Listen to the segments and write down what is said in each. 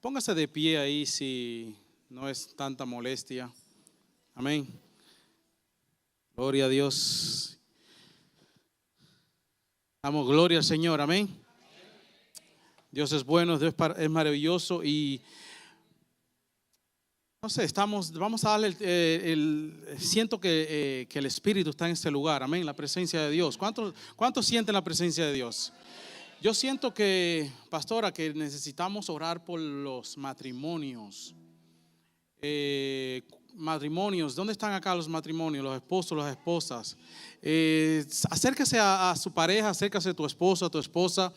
Póngase de pie ahí si no es tanta molestia. Amén. Gloria a Dios. Damos gloria al Señor. Amén. Dios es bueno, Dios es maravilloso y no sé, vamos a darle siento que el Espíritu está en este lugar. Amén. La presencia de Dios. ¿Cuántos sienten la presencia de Dios? Yo siento que, pastora, que necesitamos orar por los matrimonios. Matrimonios, ¿dónde están acá los matrimonios? Los esposos, las esposas. Acérquese a su pareja, acérquese a tu esposo, a tu esposa.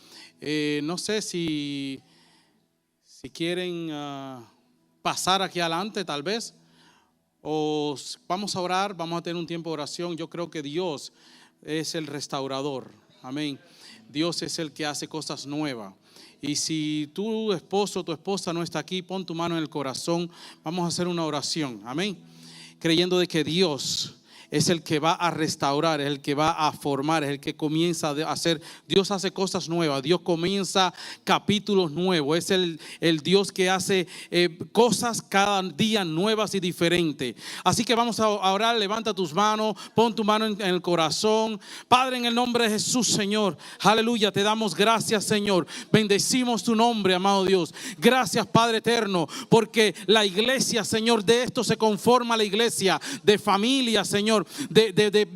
No sé si quieren pasar aquí adelante, tal vez. O vamos a orar, vamos a tener un tiempo de oración. Yo creo que Dios es el restaurador. Amén. Dios es el que hace cosas nuevas. Y si tu esposo o tu esposa no está aquí, pon tu mano en el corazón. Vamos a hacer una oración. Amén. Creyendo de que Dios es el que va a restaurar, es el que va a formar, es el que comienza a hacer. Dios hace cosas nuevas, Dios comienza capítulos nuevos. Es el Dios que hace cosas cada día nuevas y diferentes. Así que vamos a orar. Levanta tus manos, pon tu mano en el corazón. Padre, en el nombre de Jesús, Señor, aleluya, te damos gracias, Señor. Bendecimos tu nombre, amado Dios. Gracias, Padre eterno, porque la iglesia, Señor, de esto se conforma la iglesia de familia, Señor, de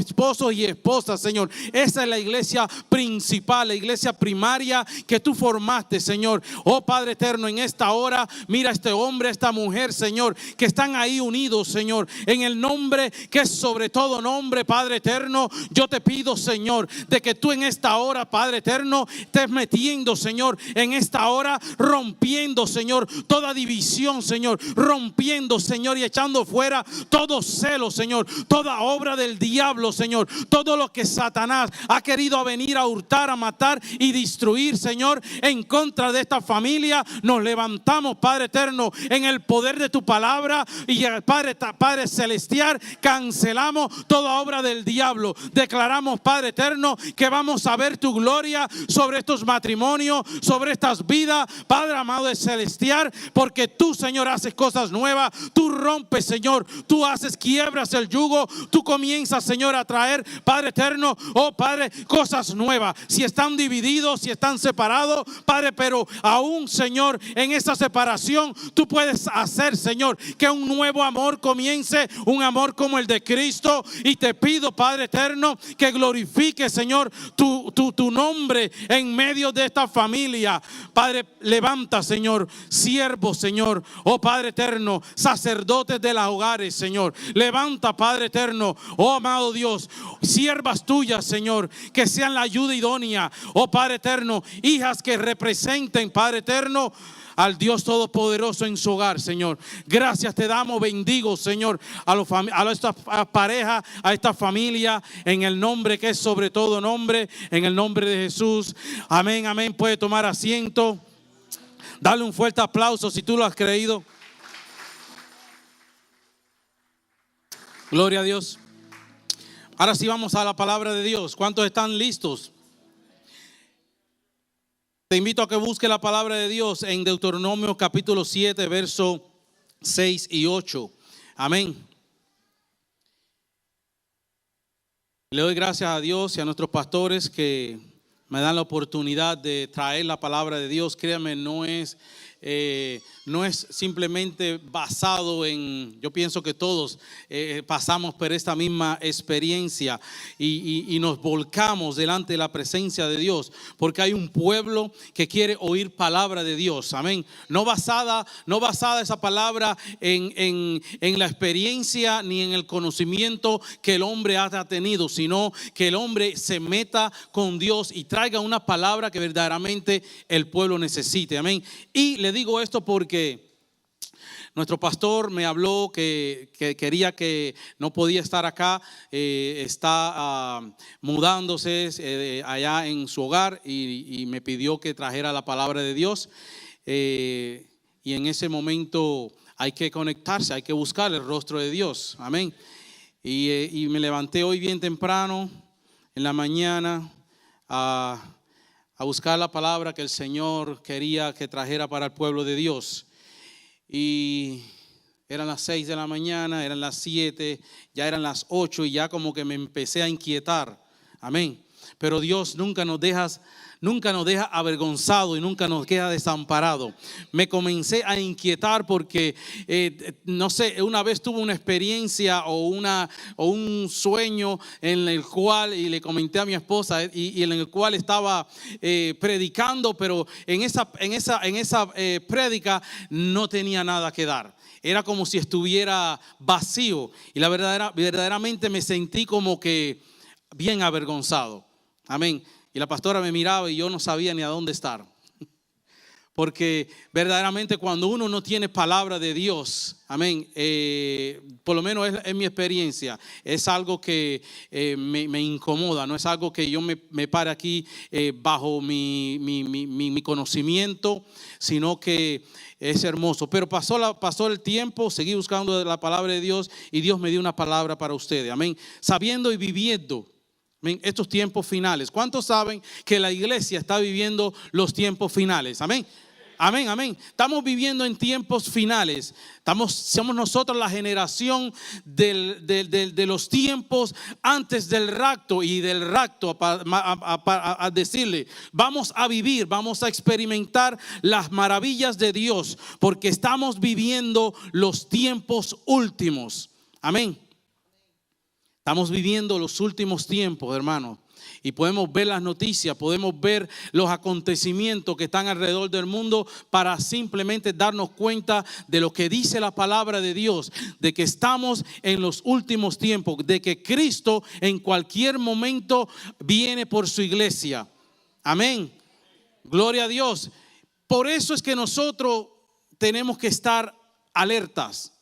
esposos y esposas, Señor. Esa es la iglesia principal, la iglesia primaria que tú formaste, Señor. Oh Padre eterno, en esta hora mira a este hombre, a esta mujer, Señor, que están ahí unidos, Señor, en el nombre que es sobre todo nombre, Padre eterno. Yo te pido, Señor, de que tú en esta hora, Padre eterno, estés metiendo, Señor, en esta hora, rompiendo, Señor, toda división, Señor, rompiendo, Señor, y echando fuera todo celo, Señor, toda obra del diablo, Señor, todo lo que Satanás ha querido venir a hurtar, a matar y destruir, Señor, en contra de esta familia. Nos levantamos, Padre eterno, en el poder de tu palabra y Padre celestial, cancelamos toda obra del diablo. Declaramos, Padre eterno, que vamos a ver tu gloria sobre estos matrimonios, sobre estas vidas, Padre amado y celestial, porque tú, Señor, haces cosas nuevas. Tú rompes, Señor, tú haces, quiebras el yugo. Tú comienzas, Señor, a traer, Padre eterno, oh Padre, cosas nuevas. Si están divididos, si están separados, Padre, pero aún, Señor, en esa separación tú puedes hacer, Señor, que un nuevo amor comience, un amor como el de Cristo. Y te pido, Padre eterno, que glorifique, Señor, tu nombre en medio de esta familia. Padre, levanta, Señor, siervos, Señor, oh Padre eterno, sacerdotes de los hogares, Señor. Levanta, Padre eterno, oh amado Dios, siervas tuyas, Señor, que sean la ayuda idónea, oh Padre eterno, hijas que representen, Padre eterno, al Dios Todopoderoso en su hogar, Señor. Gracias te damos, bendigo, Señor, a esta pareja, a esta familia, en el nombre que es sobre todo nombre, en el nombre de Jesús. Amén, amén. Puede tomar asiento. Dale un fuerte aplauso si tú lo has creído. Gloria a Dios. Ahora sí vamos a la palabra de Dios. ¿Cuántos están listos? Te invito a que busque la palabra de Dios en Deuteronomio capítulo 7, verso 6 y 8. Amén. Le doy gracias a Dios y a nuestros pastores que me dan la oportunidad de traer la palabra de Dios. Créanme, no es simplemente basado en, yo pienso que todos pasamos por esta misma experiencia y nos volcamos delante de la presencia de Dios, porque hay un pueblo que quiere oír palabra de Dios. Amén. No basada esa palabra en la experiencia ni en el conocimiento que el hombre ha tenido, sino que el hombre se meta con Dios y traiga una palabra que verdaderamente el pueblo necesite. Amén. Y le digo esto porque nuestro pastor me habló que quería, que no podía estar acá, está mudándose allá en su hogar y me pidió que trajera la palabra de Dios. Y en ese momento hay que conectarse, hay que buscar el rostro de Dios. Amén. Y me levanté hoy bien temprano en la mañana a a buscar la palabra que el Señor quería que trajera para el pueblo de Dios. Y eran las 6 de la mañana, eran las 7, ya eran las 8 y ya como que me empecé a inquietar. Amén. Pero Dios nunca nos deja avergonzado y nunca nos queda desamparado. Me comencé a inquietar porque, no sé, una vez tuve una experiencia o un sueño en el cual, y le comenté a mi esposa, y en el cual estaba predicando, pero en esa prédica no tenía nada que dar. Era como si estuviera vacío y verdaderamente me sentí como que bien avergonzado. Amén. Y la pastora me miraba y yo no sabía ni a dónde estar. Porque verdaderamente cuando uno no tiene palabra de Dios, amén, por lo menos es mi experiencia, es algo que me incomoda, no es algo que yo me pare aquí bajo mi conocimiento, sino que es hermoso. Pero pasó el tiempo, seguí buscando la palabra de Dios y Dios me dio una palabra para ustedes, amén, sabiendo y viviendo estos tiempos finales. ¿Cuántos saben que la iglesia está viviendo los tiempos finales? Amén. Amén, amén. Estamos viviendo en tiempos finales. Somos nosotros la generación de los tiempos antes del rapto y del rapto, a decirle, vamos a vivir, vamos a experimentar las maravillas de Dios, porque estamos viviendo los tiempos últimos. Amén. Estamos viviendo los últimos tiempos, hermanos, y podemos ver las noticias, podemos ver los acontecimientos que están alrededor del mundo para simplemente darnos cuenta de lo que dice la palabra de Dios, de que estamos en los últimos tiempos, de que Cristo en cualquier momento viene por su iglesia. Amén. Gloria a Dios. Por eso es que nosotros tenemos que estar alertas.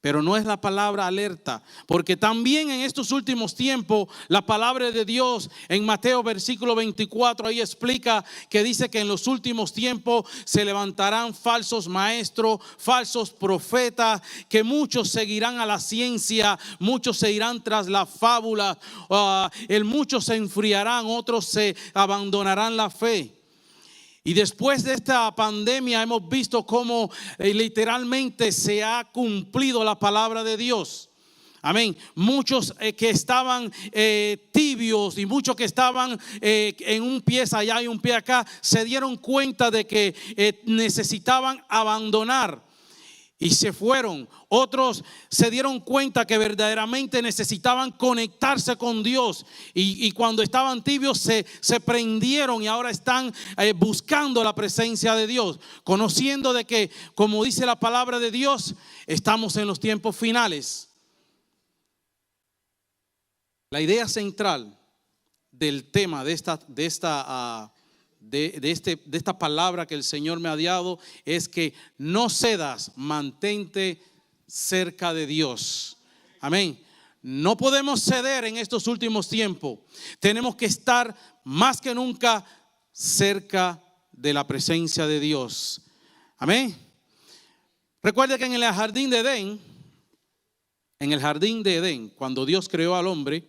Pero no es la palabra alerta, porque también en estos últimos tiempos la palabra de Dios en Mateo versículo 24 ahí explica que dice que en los últimos tiempos se levantarán falsos maestros, falsos profetas, que muchos seguirán a la ciencia, muchos se irán tras la fábula, muchos se enfriarán, otros se abandonarán la fe. Y después de esta pandemia hemos visto cómo literalmente se ha cumplido la palabra de Dios. Amén. Muchos que estaban tibios y muchos que estaban en un pie allá y un pie acá se dieron cuenta de que necesitaban abandonar. Y se fueron. Otros se dieron cuenta que verdaderamente necesitaban conectarse con Dios. Y cuando estaban tibios se prendieron y ahora están buscando la presencia de Dios. Conociendo de que, como dice la palabra de Dios, estamos en los tiempos finales. La idea central del tema de esta palabra que el Señor me ha dado es que no cedas, mantente cerca de Dios. Amén. No podemos ceder en estos últimos tiempos. Tenemos que estar más que nunca cerca de la presencia de Dios. Amén. Recuerde que en el jardín de Edén, cuando Dios creó al hombre,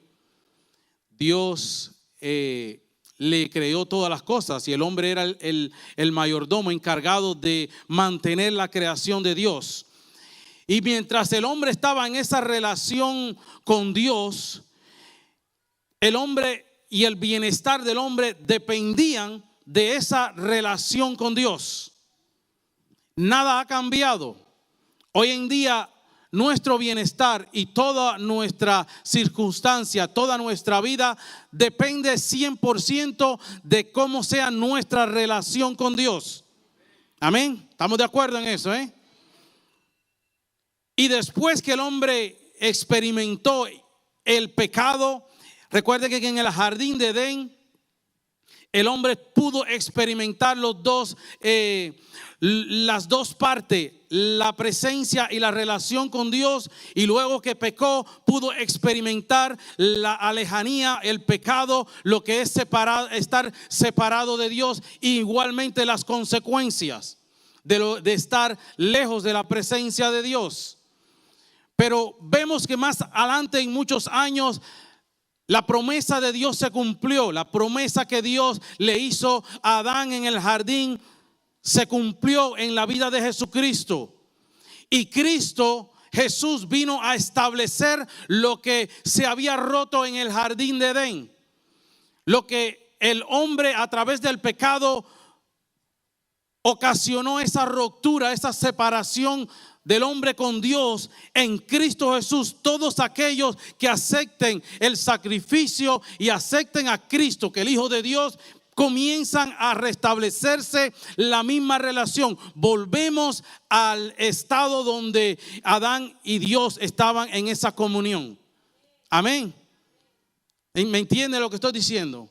Dios le creó todas las cosas y el hombre era el mayordomo encargado de mantener la creación de Dios. Y mientras el hombre estaba en esa relación con Dios, el hombre y el bienestar del hombre dependían de esa relación con Dios. Nada ha cambiado. Hoy en día nuestro bienestar y toda nuestra circunstancia, toda nuestra vida depende 100% de cómo sea nuestra relación con Dios. Amén. ¿Estamos de acuerdo en eso? Y después que el hombre experimentó el pecado, recuerde que en el jardín de Edén el hombre pudo experimentar las dos partes, la presencia y la relación con Dios, y luego que pecó pudo experimentar la lejanía, el pecado, lo que es estar separado de Dios, e igualmente las consecuencias de estar lejos de la presencia de Dios. Pero vemos que más adelante, en muchos años, La promesa de Dios se cumplió. La promesa que Dios le hizo a Adán en el jardín se cumplió en la vida de Jesucristo. Y Cristo, Jesús, vino a establecer lo que se había roto en el jardín de Edén. Lo que el hombre a través del pecado ocasionó, esa ruptura, esa separación del hombre con Dios. En Cristo Jesús, todos aquellos que acepten el sacrificio y acepten a Cristo, que el Hijo de Dios, comienzan a restablecerse la misma relación. Volvemos al estado donde Adán y Dios estaban en esa comunión. Amén. ¿Me entiende lo que estoy diciendo?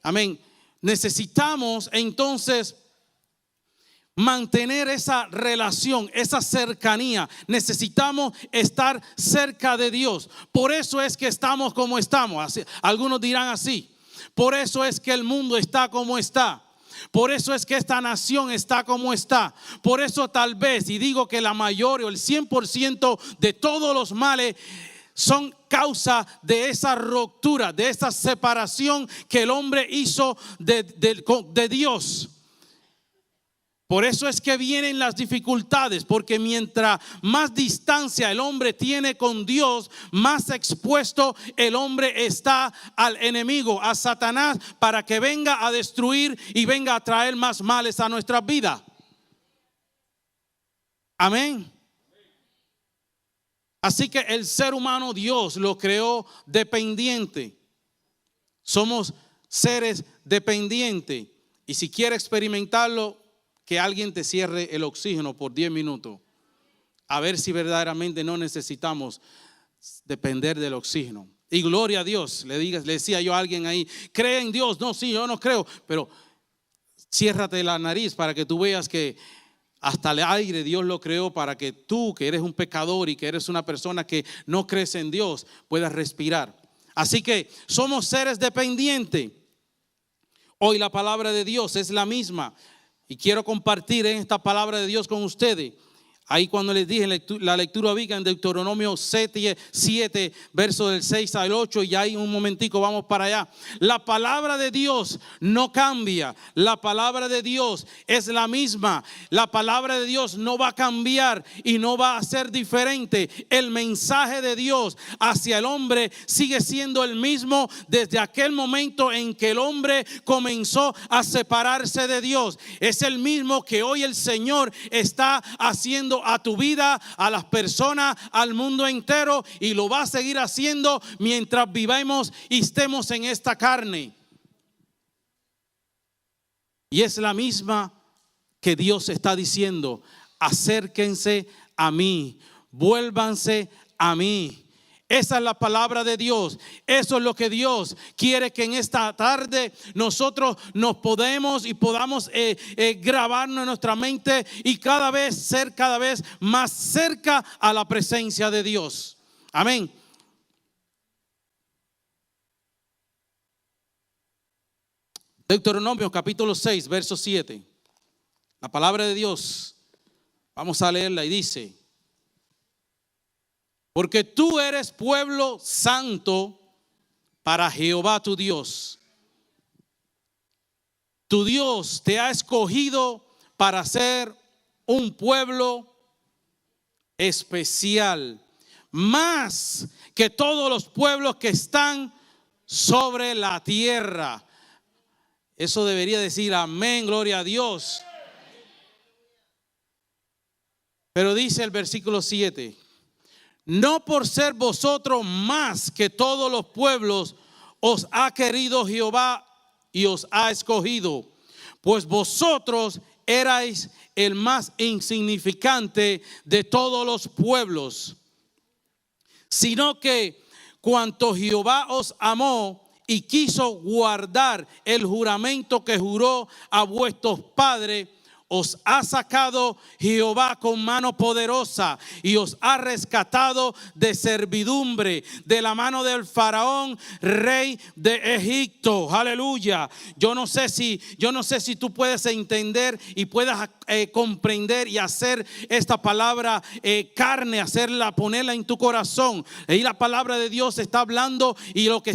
Amén. Necesitamos entonces mantener esa relación, esa cercanía. Necesitamos estar cerca de Dios. Por eso es que estamos como estamos. Así, algunos dirán así. Por eso es que el mundo está como está. Por eso es que esta nación está como está. Por eso tal vez, y digo que la mayoría o el 100% de todos los males son causa de esa ruptura, de esa separación que el hombre hizo de Dios. Por eso es que vienen las dificultades, porque mientras más distancia el hombre tiene con Dios, más expuesto el hombre está al enemigo, a Satanás, para que venga a destruir y venga a traer más males a nuestra vida. Amén. Así que el ser humano, Dios lo creó dependiente. Somos seres dependientes. Y si quiere experimentarlo, que alguien te cierre el oxígeno por 10 minutos. A ver si verdaderamente no necesitamos depender del oxígeno. Y gloria a Dios. Le decía yo a alguien ahí, ¿cree en Dios? No, sí, yo no creo. Pero ciérrate la nariz para que tú veas que hasta el aire Dios lo creó para que tú, que eres un pecador y que eres una persona que no crees en Dios, puedas respirar. Así que somos seres dependientes. Hoy la palabra de Dios es la misma. Y quiero compartir en esta palabra de Dios con ustedes. Ahí cuando les dije la lectura bíblica en Deuteronomio 7, versos del 6 al 8, y ahí un momentico vamos para allá. La palabra de Dios no cambia. La palabra de Dios es la misma. La palabra de Dios no va a cambiar y no va a ser diferente. El mensaje de Dios hacia el hombre sigue siendo el mismo desde aquel momento en que el hombre comenzó a separarse de Dios. Es el mismo que hoy el Señor está haciendo a tu vida, a las personas, al mundo entero, y lo va a seguir haciendo mientras vivamos y estemos en esta carne. Y es la misma que Dios está diciendo: acérquense a mí, vuélvanse a mí. Esa es la palabra de Dios. Eso es lo que Dios quiere que en esta tarde nosotros nos podamos grabarnos en nuestra mente y cada vez más cerca a la presencia de Dios. Amén. Deuteronomio capítulo 6, verso 7. La palabra de Dios, vamos a leerla y dice: porque tú eres pueblo santo para Jehová tu Dios. Tu Dios te ha escogido para ser un pueblo especial, más que todos los pueblos que están sobre la tierra. Eso debería decir amén, gloria a Dios. Pero dice el versículo 7: no por ser vosotros más que todos los pueblos os ha querido Jehová y os ha escogido, pues vosotros erais el más insignificante de todos los pueblos, sino que cuanto Jehová os amó y quiso guardar el juramento que juró a vuestros padres, os ha sacado Jehová con mano poderosa y os ha rescatado de servidumbre, de la mano del faraón, rey de Egipto. Aleluya. Yo no sé si tú puedes entender y puedas comprender y hacer esta palabra carne, ponerla en tu corazón. Y la palabra de Dios está hablando, y lo que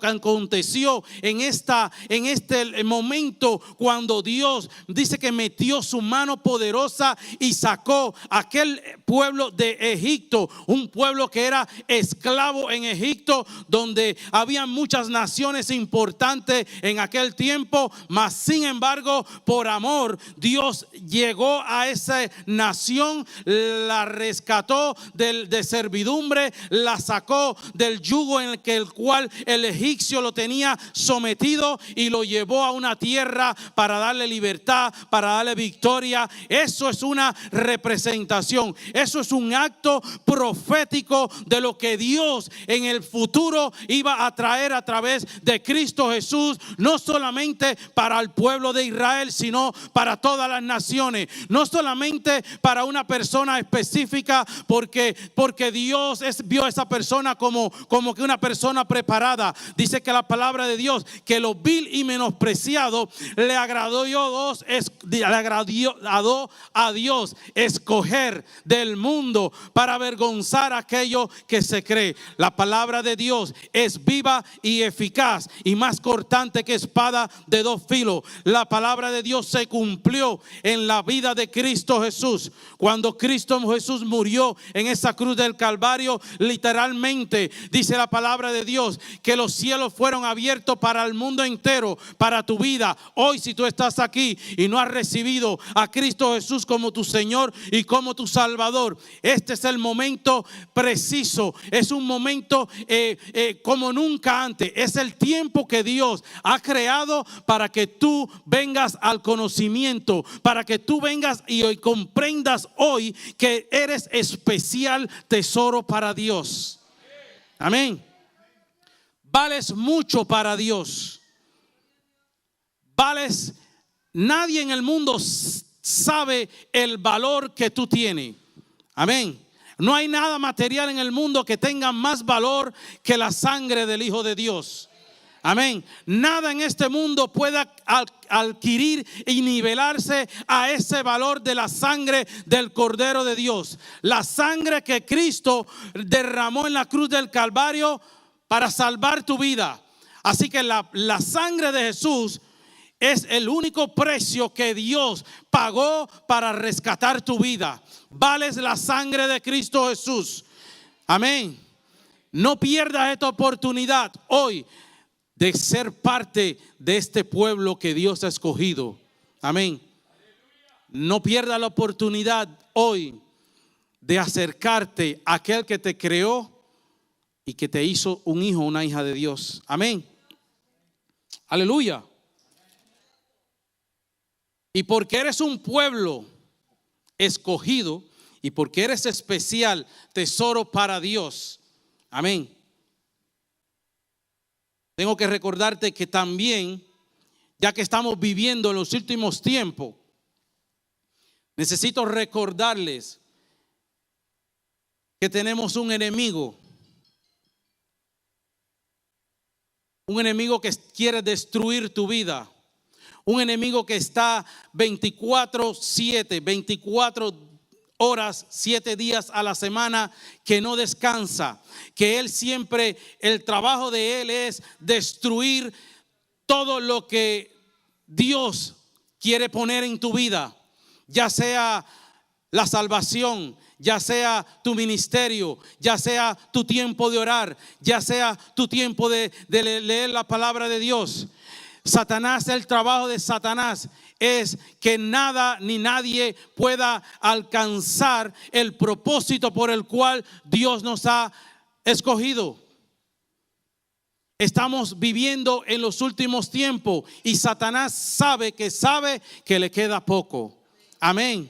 aconteció en este momento, cuando Dios dice que metió su mano poderosa y sacó aquel pueblo de Egipto, un pueblo que era esclavo en Egipto, donde había muchas naciones importantes en aquel tiempo, mas sin embargo, por amor, Dios llegó a esa nación, la rescató de servidumbre, la sacó del yugo en el cual el egipcio lo tenía sometido, y lo llevó a una tierra para darle libertad, para darle victoria. Eso es una representación, eso es un acto profético de lo que Dios en el futuro iba a traer a través de Cristo Jesús, no solamente para el pueblo de Israel, sino para todas las naciones, no solamente para una persona específica, porque Dios vio a esa persona como que una persona preparada. Dice que la palabra de Dios, que lo vil y menospreciado le agradó a Dios escoger del mundo para avergonzar a aquello que se cree. La palabra de Dios es viva y eficaz y más cortante que espada de dos filos. La palabra de Dios se cumplió en la vida de Cristo Jesús. Cuando Cristo Jesús murió en esa cruz del Calvario, literalmente dice la palabra de Dios que los cielos fueron abiertos para el mundo entero, para tu vida. Hoy, si tú estás aquí y no has recibido a Cristo Jesús como tu Señor y como tu Salvador, este es el momento preciso. Es un momento como nunca antes. Es el tiempo que Dios ha creado para que tú vengas al conocimiento, para que tú vengas y hoy comprendas hoy que eres especial tesoro para Dios. Amén. Vales mucho para Dios. Vales, nadie en el mundo sabe el valor que tú tienes. Amén. No hay nada material en el mundo que tenga más valor que la sangre del Hijo de Dios. Amén. Nada en este mundo pueda adquirir y nivelarse a ese valor de la sangre del Cordero de Dios. La sangre que Cristo derramó en la cruz del Calvario para salvar tu vida. Así que la sangre de Jesús es el único precio que Dios pagó para rescatar tu vida. Vales la sangre de Cristo Jesús. Amén. No pierdas esta oportunidad hoy de ser parte de este pueblo que Dios ha escogido. Amén. No pierdas la oportunidad hoy de acercarte a aquel que te creó y que te hizo un hijo, una hija de Dios. Amén. Aleluya. Y porque eres un pueblo escogido y porque eres especial tesoro para Dios. Amén. Tengo que recordarte que también, ya que estamos viviendo en los últimos tiempos, necesito recordarles que tenemos un enemigo que quiere destruir tu vida. Un enemigo que está 24/7, 24 horas, 7 días a la semana, que no descansa. Que él siempre, el trabajo de él es destruir todo lo que Dios quiere poner en tu vida. Ya sea la salvación, ya sea tu ministerio, ya sea tu tiempo de orar, ya sea tu tiempo de leer la palabra de Dios. Satanás, el trabajo de Satanás es que nada ni nadie pueda alcanzar el propósito por el cual Dios nos ha escogido. Estamos viviendo en los últimos tiempos y Satanás sabe que le queda poco. Amén.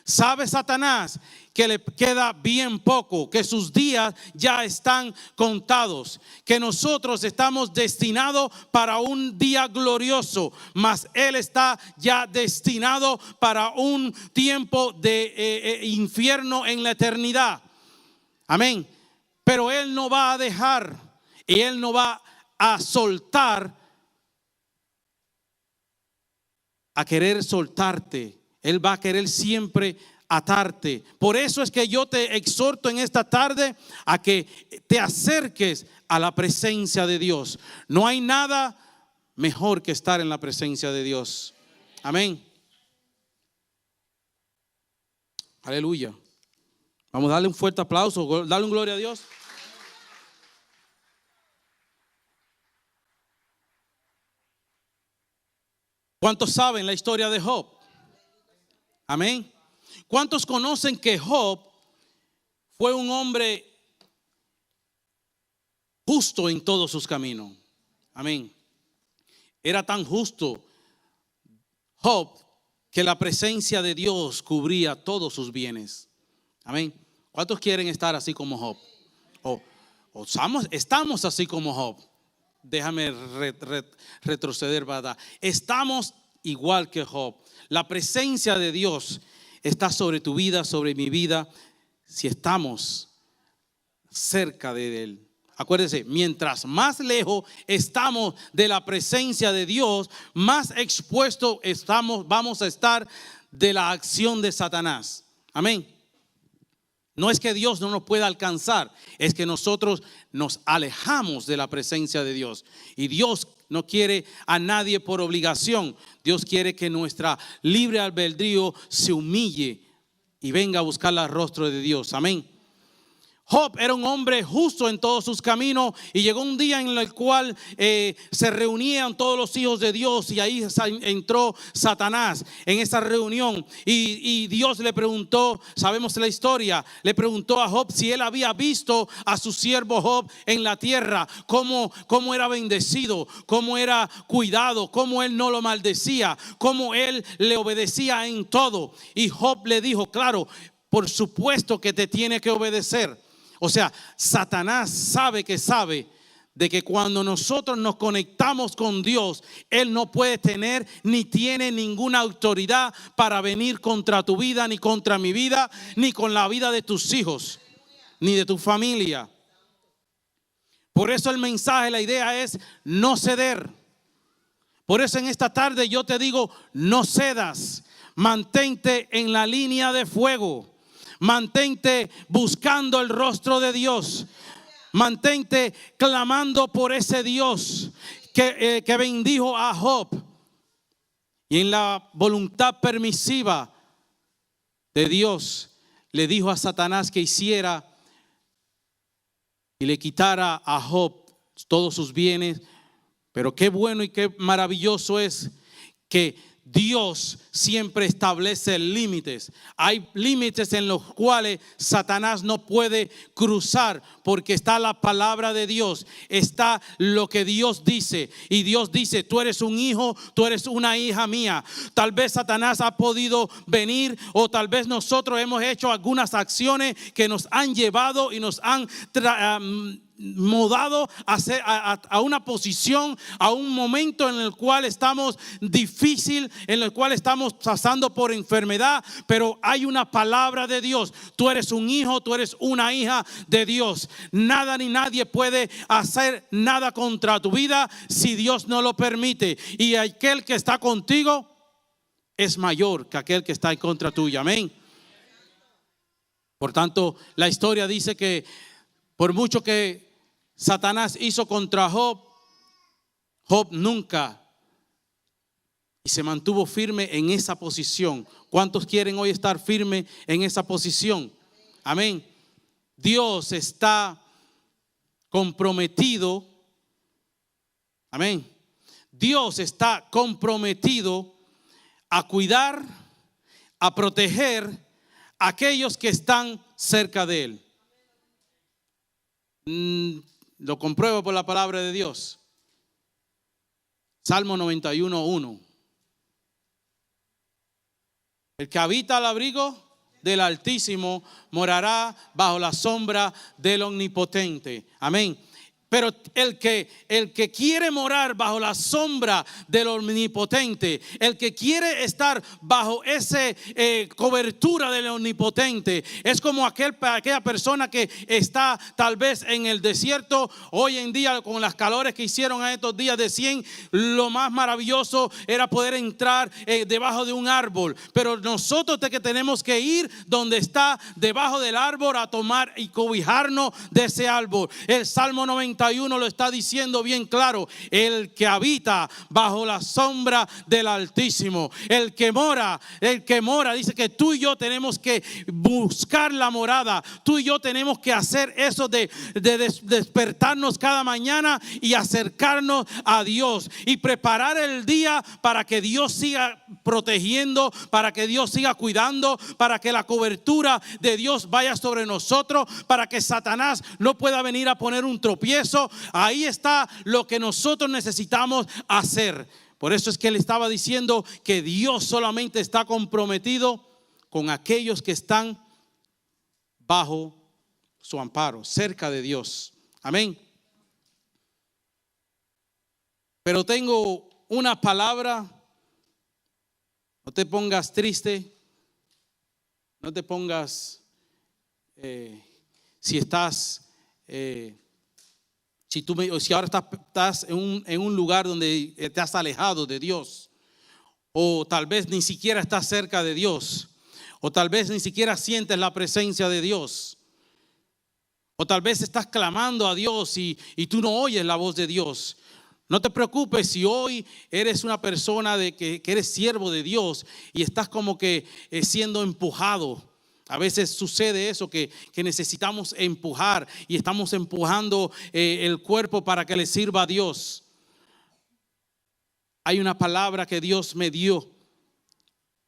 Sabe Satanás que le queda bien poco, que sus días ya están contados, que nosotros estamos destinados para un día glorioso, mas él está ya destinado para un tiempo de infierno en la eternidad. Amén. Pero él no va a dejar y él no va a soltar, a querer soltarte. Él va a querer siempre atarte. Por eso es que yo te exhorto en esta tarde a que te acerques a la presencia de Dios. No hay nada mejor que estar en la presencia de Dios. Amén. Aleluya. Vamos a darle un fuerte aplauso, darle un gloria a Dios. ¿Cuántos saben la historia de Job? Amén. ¿Cuántos conocen que Job fue un hombre justo en todos sus caminos? Amén. Era tan justo Job que la presencia de Dios cubría todos sus bienes. Amén. ¿Cuántos quieren estar así como Job? O estamos así como Job. Déjame retroceder, ¿verdad? Estamos igual que Job. La presencia de Dios está sobre tu vida, sobre mi vida, si estamos cerca de Él. Acuérdense, mientras más lejos estamos de la presencia de Dios, más expuestos vamos a estar de la acción de Satanás. Amén. No es que Dios no nos pueda alcanzar, es que nosotros nos alejamos de la presencia de Dios. Y Dios no quiere a nadie por obligación. Dios quiere que nuestra libre albedrío se humille y venga a buscar el rostro de Dios. Amén. Job era un hombre justo en todos sus caminos y llegó un día en el cual se reunían todos los hijos de Dios y ahí entró Satanás en esa reunión y Dios le preguntó, sabemos la historia, le preguntó a Job si él había visto a su siervo Job en la tierra, cómo era bendecido, cómo era cuidado, cómo él no lo maldecía, cómo él le obedecía en todo. Y Job le dijo, claro, por supuesto que te tiene que obedecer. O sea, Satanás sabe de que cuando nosotros nos conectamos con Dios, Él no puede tener ni tiene ninguna autoridad para venir contra tu vida, ni contra mi vida, ni con la vida de tus hijos, ni de tu familia. Por eso el mensaje, la idea es no ceder. Por eso en esta tarde yo te digo, no cedas, mantente en la línea de fuego. Mantente buscando el rostro de Dios. Mantente clamando por ese Dios que bendijo a Job. Y en la voluntad permisiva de Dios le dijo a Satanás que hiciera y le quitara a Job todos sus bienes. Pero qué bueno y qué maravilloso es que Dios siempre establece límites. Hay límites en los cuales Satanás no puede cruzar porque está la palabra de Dios, está lo que Dios dice. Y Dios dice, tú eres un hijo, tú eres una hija mía. Tal vez Satanás ha podido venir o tal vez nosotros hemos hecho algunas acciones que nos han llevado y nos han mudado a una posición, a un momento en el cual estamos difícil, en el cual estamos pasando por enfermedad, pero hay una palabra de Dios. Tú eres un hijo, tú eres una hija de Dios. Nada ni nadie puede hacer nada contra tu vida si Dios no lo permite. Y aquel que está contigo es mayor que aquel que está en contra tuya. Amén. Por tanto, la historia dice que por mucho que Satanás hizo contra Job, Job nunca y se mantuvo firme en esa posición. ¿Cuántos quieren hoy estar firme en esa posición? Amén. Dios está comprometido. Amén. Dios está comprometido a cuidar, a proteger a aquellos que están cerca de Él. Lo compruebo por la palabra de Dios. Salmo 91:1. El que habita al abrigo del Altísimo morará bajo la sombra del Omnipotente. Amén. Pero el que quiere morar bajo la sombra del Omnipotente, el que quiere estar bajo esa cobertura del Omnipotente, es como aquella persona que está tal vez en el desierto. Hoy en día, con las calores que hicieron a estos días de 100, lo más maravilloso era poder entrar debajo de un árbol. Pero nosotros que tenemos que ir donde está debajo del árbol a tomar y cobijarnos de ese árbol. El Salmo 91 lo está diciendo bien claro: el que habita bajo la sombra del Altísimo, el que mora, dice que tú y yo tenemos que buscar la morada. Tú y yo tenemos que hacer eso de despertarnos cada mañana y acercarnos a Dios y preparar el día para que Dios siga protegiendo, para que Dios siga cuidando, para que la cobertura de Dios vaya sobre nosotros, para que Satanás no pueda venir a poner un tropiezo. Ahí está lo que nosotros necesitamos hacer. Por eso es que él estaba diciendo que Dios solamente está comprometido con aquellos que están bajo su amparo, cerca de Dios. Amén. Pero tengo una palabra. No te pongas triste. No te pongas si ahora estás en un lugar donde te has alejado de Dios, o tal vez ni siquiera estás cerca de Dios, o tal vez ni siquiera sientes la presencia de Dios, o tal vez estás clamando a Dios y tú no oyes la voz de Dios. No te preocupes si hoy eres una persona de que eres siervo de Dios y estás como que siendo empujado. A veces sucede eso, que necesitamos empujar y estamos empujando el cuerpo para que le sirva a Dios. Hay una palabra que Dios me dio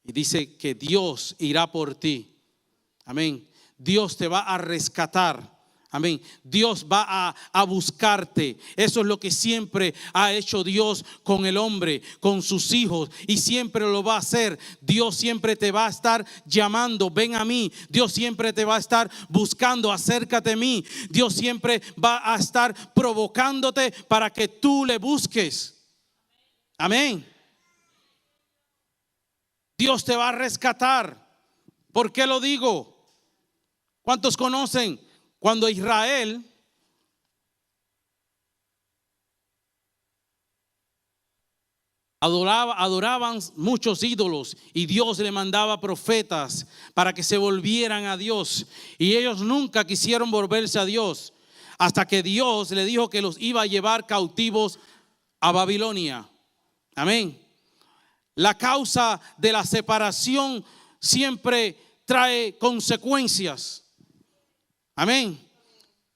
y dice que Dios irá por ti. Amén. Dios te va a rescatar. Amén. Dios va a buscarte. Eso es lo que siempre ha hecho Dios con el hombre, con sus hijos, y siempre lo va a hacer. Dios siempre te va a estar llamando: ven a mí. Dios siempre te va a estar buscando: acércate a mí. Dios siempre va a estar provocándote para que tú le busques. Amén. Dios te va a rescatar. ¿Por qué lo digo? ¿Cuántos conocen cuando Israel adoraban muchos ídolos y Dios le mandaba profetas para que se volvieran a Dios, y ellos nunca quisieron volverse a Dios hasta que Dios le dijo que los iba a llevar cautivos a Babilonia? Amén. La causa de la separación siempre trae consecuencias. Amén.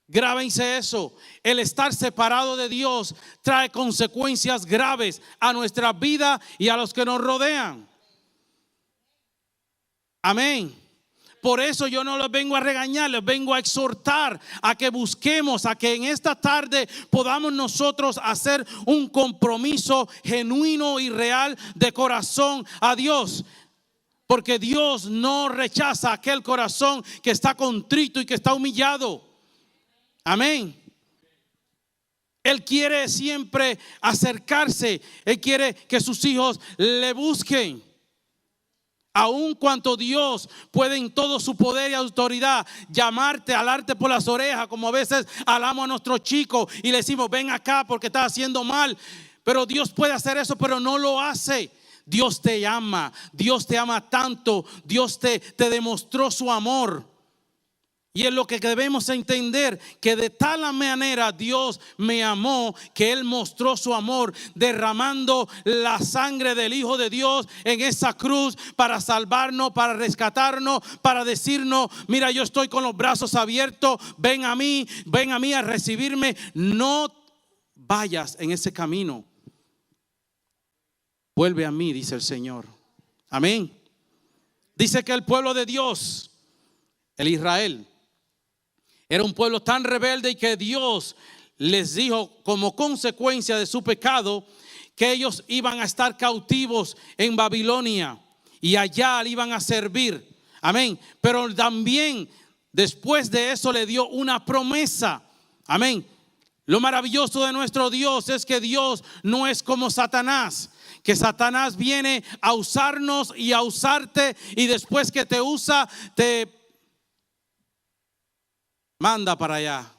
Grábense eso. El estar separado de Dios trae consecuencias graves a nuestra vida y a los que nos rodean. Amén. Por eso yo no les vengo a regañar, les vengo a exhortar a que busquemos, a que en esta tarde podamos nosotros hacer un compromiso genuino y real de corazón a Dios. Porque Dios no rechaza aquel corazón que está contrito y que está humillado. Amén. Él quiere siempre acercarse. Él quiere que sus hijos le busquen. Aun cuanto Dios puede en todo su poder y autoridad llamarte, alarte por las orejas, como a veces alamos a nuestros chicos y le decimos: ven acá porque estás haciendo mal. Pero Dios puede hacer eso, pero no lo hace. Dios te ama tanto. Dios te demostró su amor. Y es lo que debemos entender, que de tal manera Dios me amó, que Él mostró su amor derramando la sangre del Hijo de Dios en esa cruz para salvarnos, para rescatarnos, para decirnos: mira, yo estoy con los brazos abiertos, ven a mí a recibirme. No vayas en ese camino. Vuelve a mí, dice el Señor. Amén. Dice que el pueblo de Dios, el Israel, era un pueblo tan rebelde y que Dios les dijo como consecuencia de su pecado que ellos iban a estar cautivos en Babilonia y allá le iban a servir Amén. Pero también después de eso le dio una promesa. Amén. Lo maravilloso de nuestro Dios es que Dios no es como Satanás. Que Satanás viene a usarnos y a usarte, y después que te usa, te manda para allá.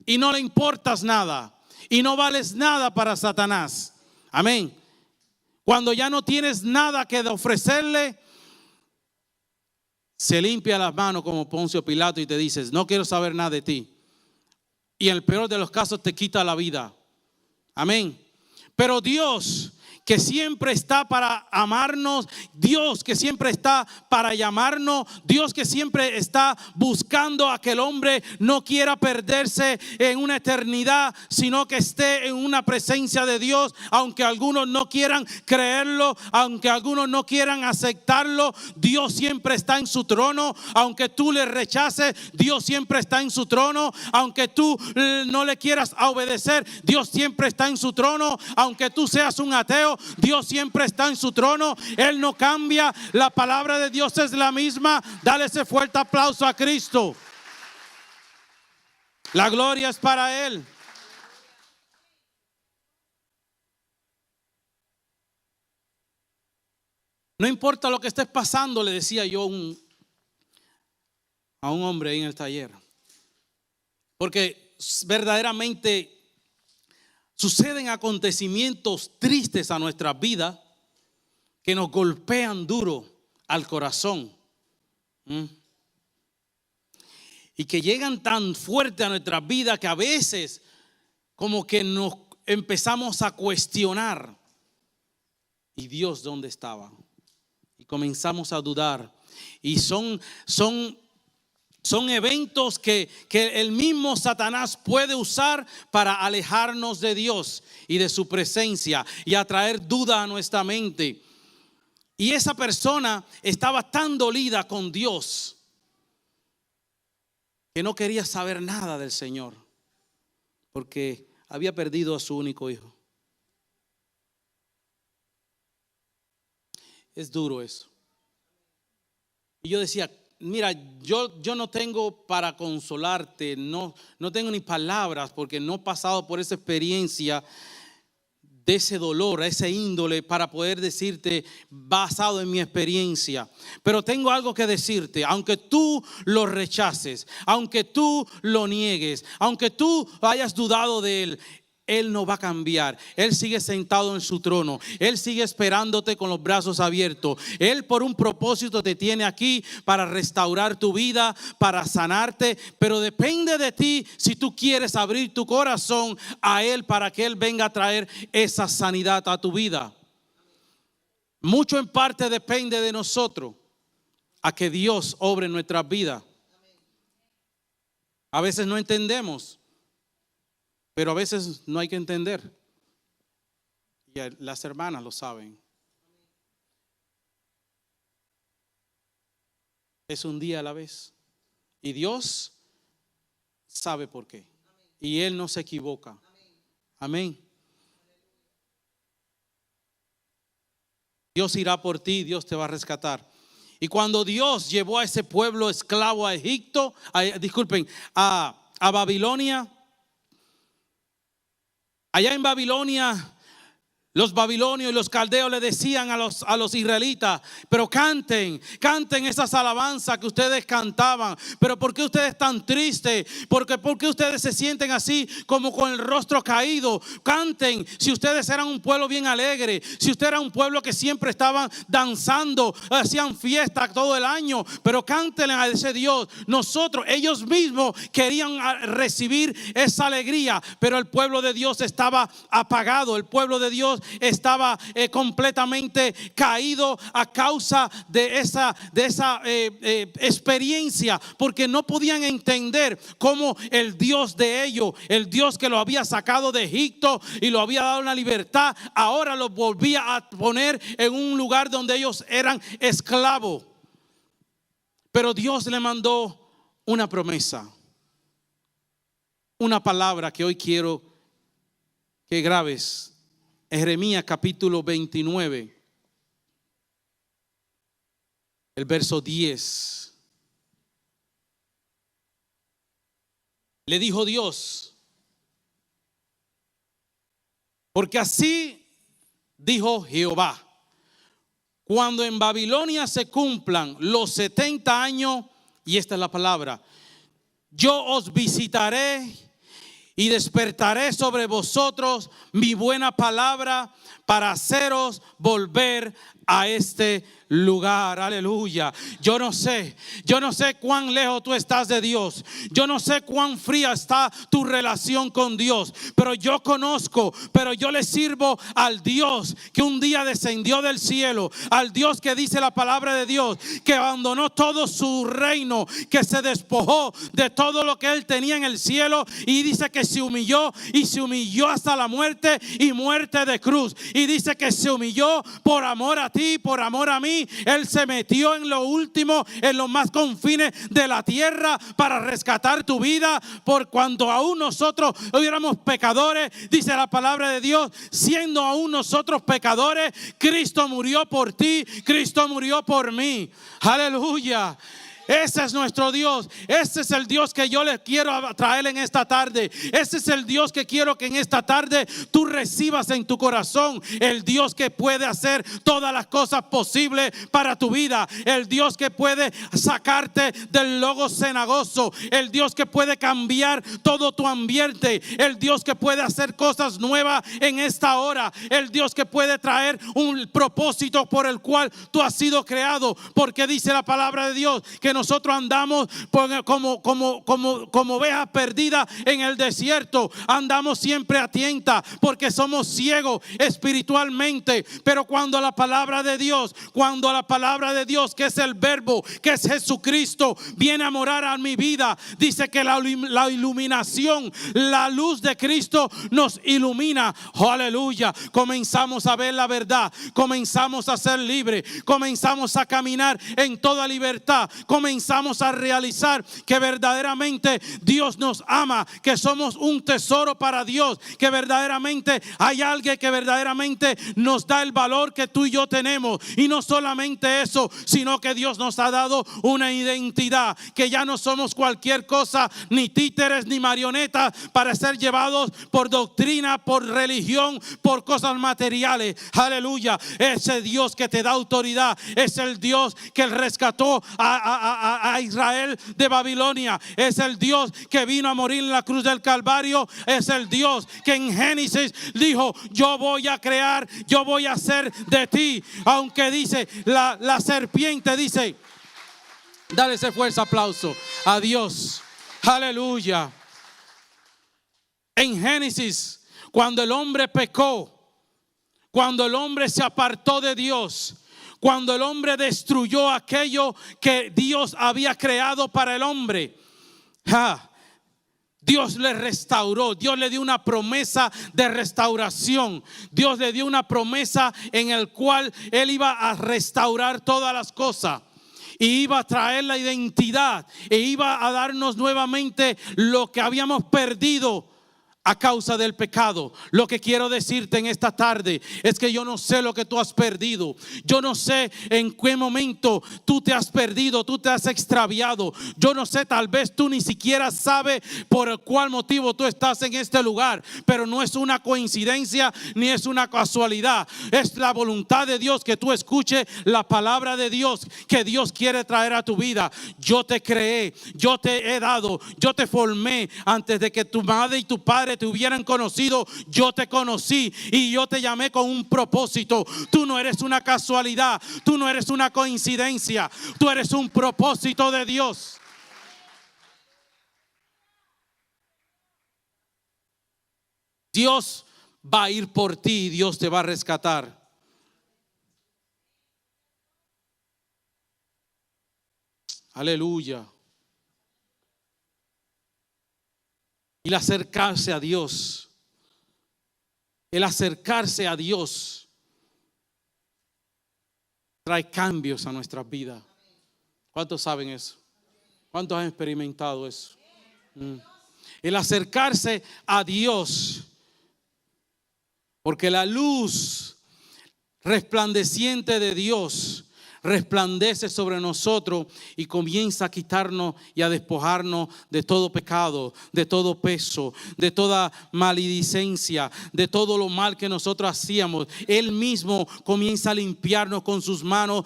Y no le importas nada. Y no vales nada para Satanás. Amén. Cuando ya no tienes nada que ofrecerle, se limpia las manos como Poncio Pilato y te dices, no quiero saber nada de ti. Y en el peor de los casos te quita la vida. Amén. Pero Dios, que siempre está para amarnos, Dios que siempre está para llamarnos, Dios que siempre está buscando a que el hombre no quiera perderse en una eternidad, sino que esté en una presencia de Dios, aunque algunos no quieran creerlo, aunque algunos no quieran aceptarlo, Dios siempre está en su trono. Aunque tú le rechaces, Dios siempre está en su trono. Aunque tú no le quieras obedecer, Dios siempre está en su trono. Aunque tú seas un ateo, Dios siempre está en su trono. Él no cambia. La palabra de Dios es la misma. Dale ese fuerte aplauso a Cristo. La gloria es para Él. No importa lo que estés pasando, le decía yo a un hombre ahí en el taller. Porque verdaderamente suceden acontecimientos tristes a nuestras vidas que nos golpean duro al corazón. Y que llegan tan fuerte a nuestras vidas que a veces como que nos empezamos a cuestionar. ¿Y Dios dónde estaba? Y comenzamos a dudar. Y son eventos que el mismo Satanás puede usar para alejarnos de Dios y de su presencia y atraer duda a nuestra mente. Y esa persona estaba tan dolida con Dios que no quería saber nada del Señor porque había perdido a su único hijo. Es duro eso. Y yo decía, mira, yo no tengo para consolarte, no tengo ni palabras porque no he pasado por esa experiencia de ese dolor, a ese índole para poder decirte basado en mi experiencia. Pero tengo algo que decirte, aunque tú lo rechaces, aunque tú lo niegues, aunque tú hayas dudado de Él, Él no va a cambiar. Él sigue sentado en su trono. Él sigue esperándote con los brazos abiertos. Él por un propósito te tiene aquí para restaurar tu vida, para sanarte. Pero depende de ti si tú quieres abrir tu corazón a Él para que Él venga a traer esa sanidad a tu vida. Mucho en parte depende de nosotros a que Dios obre en nuestras vidas. A veces no entendemos. Pero a veces no hay que entender. Y las hermanas lo saben. Es un día a la vez. Y Dios sabe por qué. Y Él no se equivoca. Amén. Dios irá por ti, Dios te va a rescatar. Y cuando Dios llevó a ese pueblo esclavo a Egipto, a Babilonia. Allá en Babilonia, los babilonios y los caldeos le decían a los israelitas, pero canten esas alabanzas que ustedes cantaban. Pero ¿por qué ustedes están tristes? ¿Por qué ustedes se sienten así como con el rostro caído? Canten, si ustedes eran un pueblo bien alegre, si ustedes eran un pueblo que siempre estaban danzando, hacían fiesta todo el año, pero cántenle a ese Dios. Ellos mismos querían recibir esa alegría, pero el pueblo de Dios estaba apagado, el pueblo de Dios estaba completamente caído a causa de esa experiencia, porque no podían entender cómo el Dios de ellos, el Dios que lo había sacado de Egipto y lo había dado una libertad, ahora los volvía a poner en un lugar donde ellos eran esclavos. Pero Dios le mandó una promesa, una palabra que hoy quiero que grabes. Jeremías capítulo 29, el verso 10. Le dijo Dios, porque así dijo Jehová, cuando en Babilonia se cumplan los 70 años, y esta es la palabra, yo os visitaré y despertaré sobre vosotros mi buena palabra para haceros volver a este lugar. Aleluya. Yo no sé cuán lejos tú estás de Dios. Yo no sé cuán fría está tu relación con Dios, pero yo le sirvo al Dios que un día descendió del cielo, al Dios que dice la palabra de Dios, que abandonó todo su reino, que se despojó de todo lo que él tenía en el cielo, y dice que se humilló hasta la muerte, y muerte de cruz, y dice que se humilló por amor a ti, por amor a mí. Él se metió en lo último, en los más confines de la tierra, para rescatar tu vida. Por cuanto aún nosotros éramos pecadores, dice la palabra de Dios, siendo aún nosotros pecadores, Cristo murió por ti, Cristo murió por mí. Aleluya. Ese es nuestro Dios. Ese es el Dios que yo les quiero traer en esta tarde. Ese es el Dios que quiero que en esta tarde tú recibas en tu corazón. El Dios que puede hacer todas las cosas posibles para tu vida. El Dios que puede sacarte del lodo cenagoso. El Dios que puede cambiar todo tu ambiente. El Dios que puede hacer cosas nuevas en esta hora. El Dios que puede traer un propósito por el cual tú has sido creado. Porque dice la palabra de Dios que nosotros andamos como ovejas perdidas en el desierto. Andamos siempre a tientas porque somos ciegos espiritualmente. Pero cuando la palabra de Dios, que es el verbo, que es Jesucristo, viene a morar a mi vida, dice que la iluminación, la luz de Cristo nos ilumina. Aleluya. Comenzamos a ver la verdad, comenzamos a ser libres, comenzamos a caminar en toda libertad, comenzamos a realizar que verdaderamente Dios nos ama, que somos un tesoro para Dios, que verdaderamente hay alguien que verdaderamente nos da el valor que tú y yo tenemos. Y no solamente eso, sino que Dios nos ha dado una identidad, que ya no somos cualquier cosa, ni títeres ni marionetas para ser llevados por doctrina, por religión, por cosas materiales. Aleluya. Ese Dios que te da autoridad es el Dios que rescató a Israel de Babilonia. Es el Dios que vino a morir en la cruz del Calvario. Es el Dios que en Génesis dijo: yo voy a crear, yo voy a hacer de ti. Aunque dice la serpiente, dice, dale ese fuerte aplauso a Dios. Aleluya. En Génesis, cuando el hombre pecó, cuando el hombre se apartó de Dios, cuando el hombre destruyó aquello que Dios había creado para el hombre, Dios le restauró. Dios le dio una promesa de restauración. Dios le dio una promesa en el cual Él iba a restaurar todas las cosas. Y iba a traer la identidad. E iba a darnos nuevamente lo que habíamos perdido a causa del pecado. Lo que quiero decirte en esta tarde es que yo no sé lo que tú has perdido. Yo no sé en qué momento tú te has perdido, tú te has extraviado. Yo no sé, tal vez tú ni siquiera sabes por cuál motivo tú estás en este lugar. Pero no es una coincidencia ni es una casualidad. Es la voluntad de Dios que tú escuches la palabra de Dios que Dios quiere traer a tu vida. Yo te creé, yo te he dado, yo te formé antes de que tu madre y tu padre te hubieran conocido. Yo te conocí y yo te llamé con un propósito. Tú no eres una casualidad, tú no eres una coincidencia, tú eres un propósito de Dios. Dios va a ir por ti y Dios te va a rescatar. Aleluya. El acercarse a Dios. El acercarse a Dios trae cambios a nuestras vidas. ¿Cuántos saben eso? ¿Cuántos han experimentado eso? El acercarse a Dios. Porque la luz resplandeciente de Dios resplandece sobre nosotros y comienza a quitarnos y a despojarnos de todo pecado, de todo peso, de toda maledicencia, de todo lo mal que nosotros hacíamos. Él mismo comienza a limpiarnos con sus manos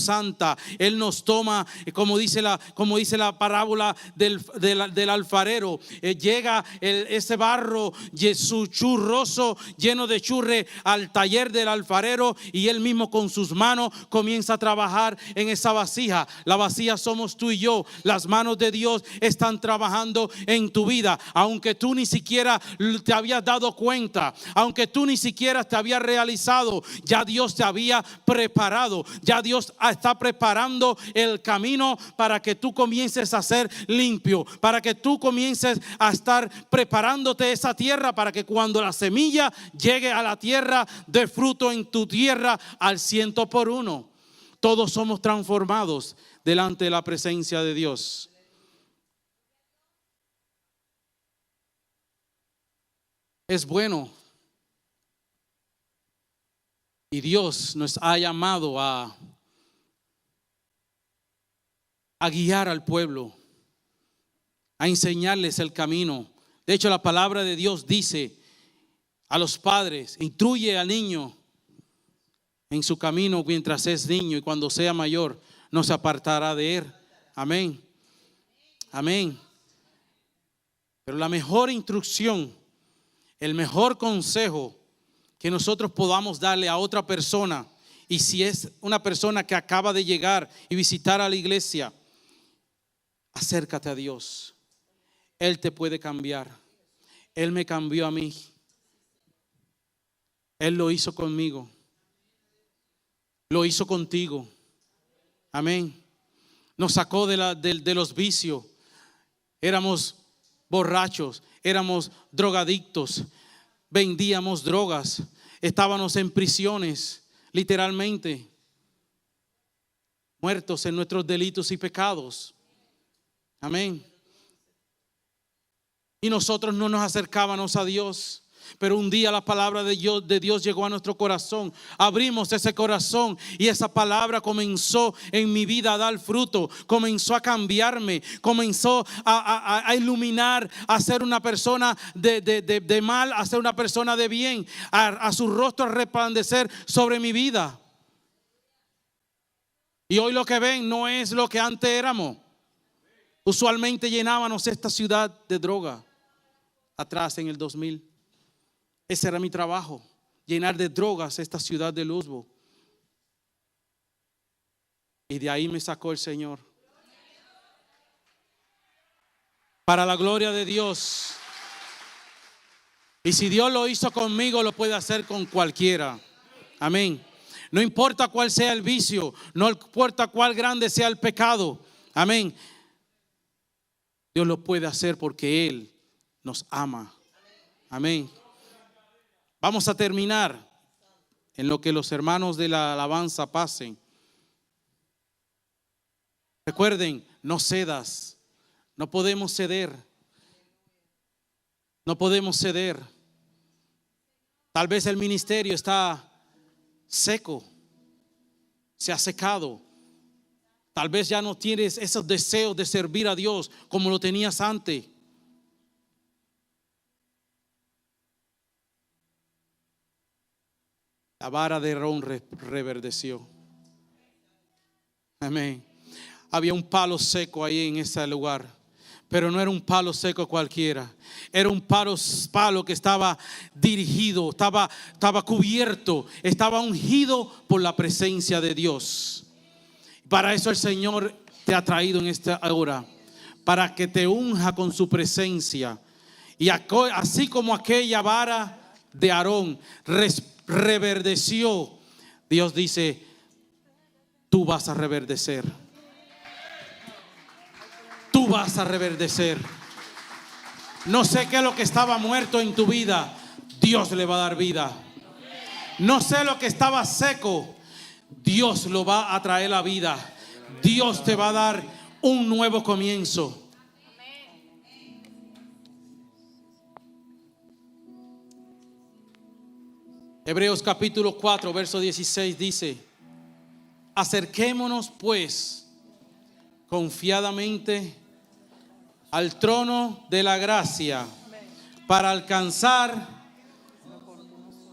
santas. Él nos toma, como dice la parábola del alfarero. Llega ese barro su churroso, lleno de churre, al taller del alfarero, y él mismo con sus manos comienza a trabajar en esa vasija. La vasija somos tú y yo. Las manos de Dios están trabajando en tu vida, aunque tú ni siquiera te habías dado cuenta, aunque tú ni siquiera te habías realizado. Ya Dios te había preparado, ya Dios está preparando el camino para que tú comiences a ser limpio, para que tú comiences a estar preparándote esa tierra, para que cuando la semilla llegue a la tierra, dé fruto en tu tierra al 100%. Todos somos transformados delante de la presencia de Dios. Es bueno, y Dios nos ha llamado a guiar al pueblo, a enseñarles el camino. De hecho, la palabra de Dios dice a los padres: instruye al niño en su camino mientras es niño, y cuando sea mayor no se apartará de él. Amén. Amén. Pero la mejor instrucción, el mejor consejo que nosotros podamos darle a otra persona, y si es una persona que acaba de llegar y visitar a la iglesia, acércate a Dios. Él te puede cambiar. Él me cambió a mí. Él lo hizo conmigo. Lo hizo contigo. Amén. Nos sacó de los vicios. Éramos borrachos, éramos drogadictos, vendíamos drogas, estábamos en prisiones, literalmente, muertos en nuestros delitos y pecados. Amén. Y nosotros no nos acercábamos a Dios. Pero un día la palabra de Dios llegó a nuestro corazón. Abrimos ese corazón y esa palabra comenzó en mi vida a dar fruto. Comenzó a cambiarme. Comenzó a iluminar, a ser una persona de mal, a ser una persona de bien. A su rostro a resplandecer sobre mi vida. Y hoy lo que ven no es lo que antes éramos. Usualmente llenábamos esta ciudad de droga. Atrás en el 2000. Ese era mi trabajo, llenar de drogas esta ciudad de Luzbo. Y de ahí me sacó el Señor. Para la gloria de Dios. Y si Dios lo hizo conmigo, lo puede hacer con cualquiera. Amén. No importa cuál sea el vicio, no importa cuál grande sea el pecado. Amén. Dios lo puede hacer porque Él nos ama. Amén. Vamos a terminar en lo que los hermanos de la alabanza pasen. Recuerden, no cedas. No podemos ceder. No podemos ceder. Tal vez el ministerio está seco. Se ha secado. Tal vez ya no tienes esos deseos de servir a Dios como lo tenías antes. La vara de Aarón reverdeció. Amén. Había un palo seco ahí en ese lugar, pero no era un palo seco cualquiera. Era un palo que estaba dirigido, estaba cubierto, estaba ungido por la presencia de Dios. Para eso el Señor te ha traído en esta hora, para que te unja con su presencia. Y así como aquella vara de Aarón reverdeció, Dios dice: tú vas a reverdecer. Tú vas a reverdecer. No sé qué es lo que estaba muerto en tu vida, Dios le va a dar vida. No sé lo que estaba seco, Dios lo va a traer a vida. Dios te va a dar un nuevo comienzo. Hebreos capítulo 4 verso 16 dice: Acerquémonos pues confiadamente al trono de la gracia para alcanzar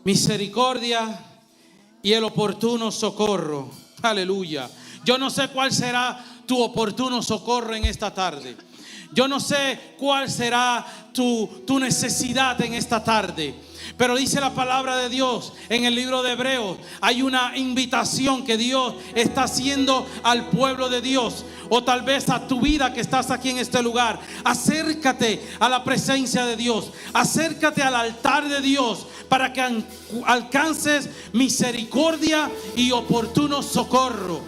misericordia y el oportuno socorro. Aleluya. Yo no sé cuál será tu oportuno socorro en esta tarde. Yo no sé cuál será tu necesidad en esta tarde. Pero dice la palabra de Dios en el libro de Hebreos, hay una invitación que Dios está haciendo al pueblo de Dios, o tal vez a tu vida que estás aquí en este lugar. Acércate a la presencia de Dios, acércate al altar de Dios para que alcances misericordia y oportuno socorro.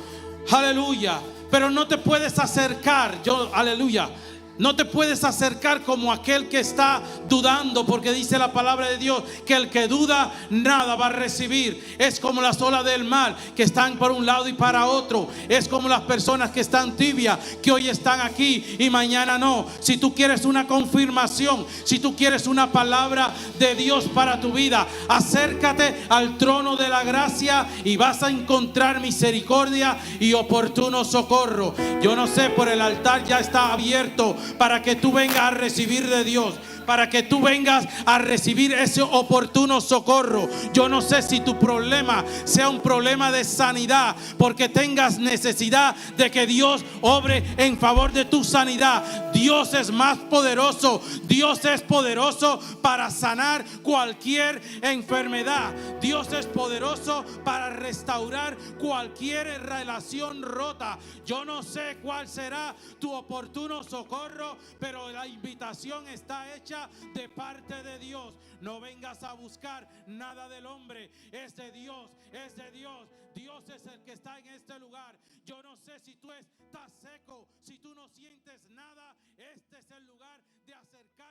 Aleluya. Pero no te puedes acercar, aleluya, no te puedes acercar como aquel que está dudando, porque dice la palabra de Dios que el que duda nada va a recibir. Es como las olas del mar que están por un lado y para otro. Es como las personas que están tibias, que hoy están aquí y mañana no. Si tú quieres una confirmación, si tú quieres una palabra de Dios para tu vida, acércate al trono de la gracia y vas a encontrar misericordia y oportuno socorro. Yo no sé, por el altar ya está abierto para que tú vengas a recibir de Dios, para que tú vengas a recibir ese oportuno socorro. Yo no sé si tu problema sea un problema de sanidad, porque tengas necesidad de que Dios obre en favor de tu sanidad. Dios es más poderoso. Dios es poderoso para sanar cualquier enfermedad. Dios es poderoso para restaurar cualquier relación rota. Yo no sé cuál será tu oportuno socorro, pero la invitación está hecha de parte de Dios. No vengas a buscar nada del hombre, es de Dios, es de Dios. Dios es el que está en este lugar. Yo no sé si tú estás seco, si tú no sientes nada, este es el lugar de acercar.